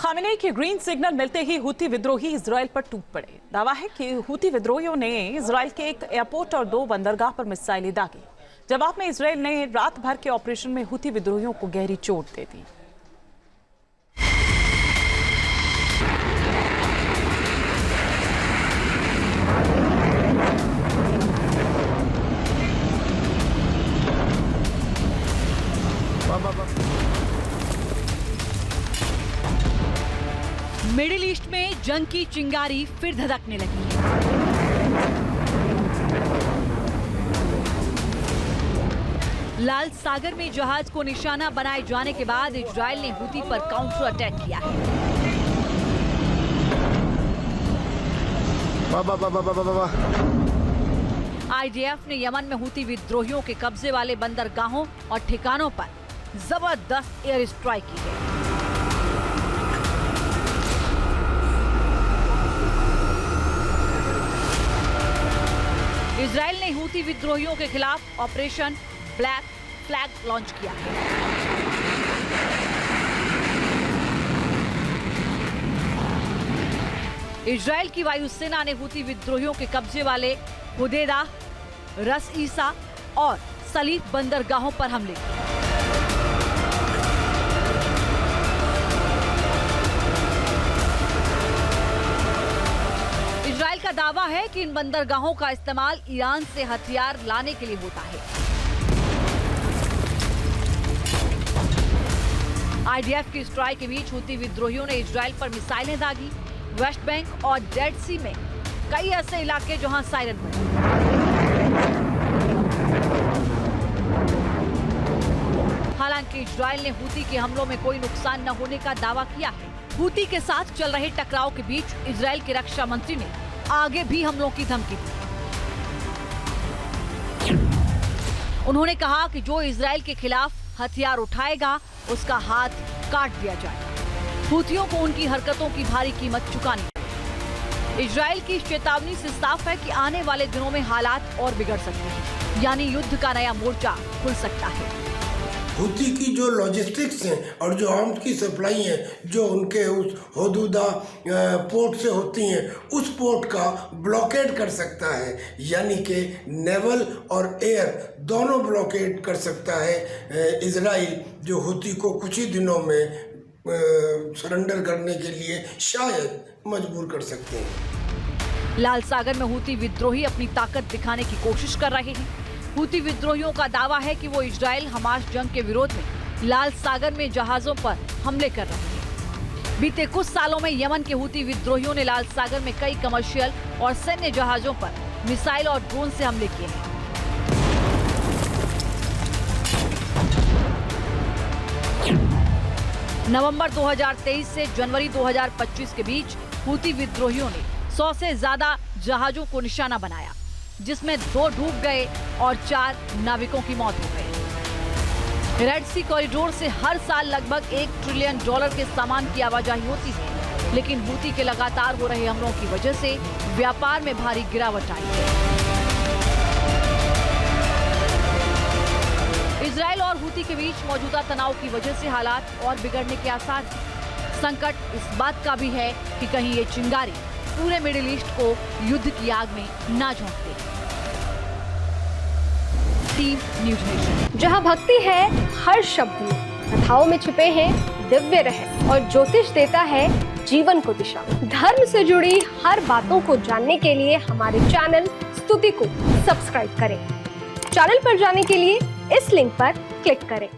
Khamenei के green signal मिलते ही हुती विद्रोही इजराइल पर टूट पड़े। दावा है कि हुती विद्रोहियों ने इजराइल के एक एयरपोर्ट और 2 बंदरगाह पर मिसाइलें दागी। जवाब में इजराइल ने रात भर के ऑपरेशन में हुती विद्रोहियों को गहरी चोट दे दी। मिडिल ईस्ट में जंग की चिंगारी फिर धधकने लगी है। लाल सागर में जहाज को निशाना बनाए जाने के बाद इजराइल ने हुती पर काउंटर अटैक किया है। आईडीएफ ने यमन में हुती विद्रोहियों के कब्जे वाले बंदरगाहों और ठिकानों पर जबरदस्त एयर स्ट्राइक की है। इजराइल ने हुती विद्रोहियों के खिलाफ ऑपरेशन ब्लैक फ्लैग लॉन्च किया है। इजराइल की वायुसेना ने हुती विद्रोहियों के कब्जे वाले हुदैदा, रस ईसा और सलीत बंदरगाहों पर हमले किए। इजराइल का दावा है कि इन बंदरगाहों का इस्तेमाल ईरान से हथियार लाने के लिए होता है। आईडीएफ की स्ट्राइक के बीच हुती विद्रोहियों ने इजराइल पर मिसाइलें दागी। वेस्ट बैंक और डेड सी में कई ऐसे इलाके जहां सायरन बजे। हालांकि इजराइल ने हुती के हमलों में कोई नुकसान न होने का दावा किया है। हुती के साथ चल रहे टकराव के बीच इजराइल के रक्षा मंत्री ने आगे भी हमलों की धमकी दी। उन्होंने कहा कि जो इजराइल के खिलाफ हथियार उठाएगा उसका हाथ काट दिया जाएगा। हुतियों को उनकी हरकतों की भारी कीमत चुकानी है। इजराइल की चेतावनी से साफ है कि आने वाले दिनों में हालात और बिगड़ सकते हैं, यानी युद्ध का नया मोर्चा खुल सकता है। हुती की जो लॉजिस्टिक्स हैं और जो आर्म्स की सप्लाई है जो उनके उस हदूदा पोर्ट से होती हैं, उस पोर्ट का ब्लॉकेड कर सकता है, यानी कि नेवल और एयर दोनों ब्लॉकेड कर सकता है इजराइल, जो हुती को कुछ ही दिनों में सरेंडर करने के लिए शायद मजबूर कर सकते हैं। लाल सागर में हुती विद्रोही अपनी ताकत दिखाने की कोशिश कर रहे हैं। हुती विद्रोहियों का दावा है कि वो इजराइल हमास जंग के विरोध में लाल सागर में जहाजों पर हमले कर रहे हैं। बीते कुछ सालों में यमन के हुती विद्रोहियों ने लाल सागर में कई कमर्शियल और सैन्य जहाजों पर मिसाइल और ड्रोन से हमले किए हैं। नवंबर 2023 से जनवरी 2025 के बीच हुती विद्रोहियों ने 100 से ज्यादा जहाजों को निशाना बनाया, जिसमें 2 डूब गए और 4 नाविकों की मौत हो गई। रेड सी कॉरिडोर से हर साल लगभग $1 ट्रिलियन के सामान की आवाजाही होती है, लेकिन हुती के लगातार हो रहे हमलों की वजह से व्यापार में भारी गिरावट आई है। इजराइल और हुती के बीच मौजूदा तनाव की वजह से हालात और बिगड़ने के आसार हैं। संकट इस बात का भी है कि कहीं ये चिंगारी पूरे मिडिल ईस्ट को युद्ध की आग में ना झोंक दे। Team news nation. जहां भक्ति है हर शब्द में, कथाओं में छुपे हैं दिव्य रहस्य और ज्योतिष देता है जीवन को दिशा। धर्म से जुड़ी हर बातों को जानने के लिए हमारे चैनल स्तुति को सब्सक्राइब करें। चैनल पर जाने के लिए इस लिंक पर क्लिक करें।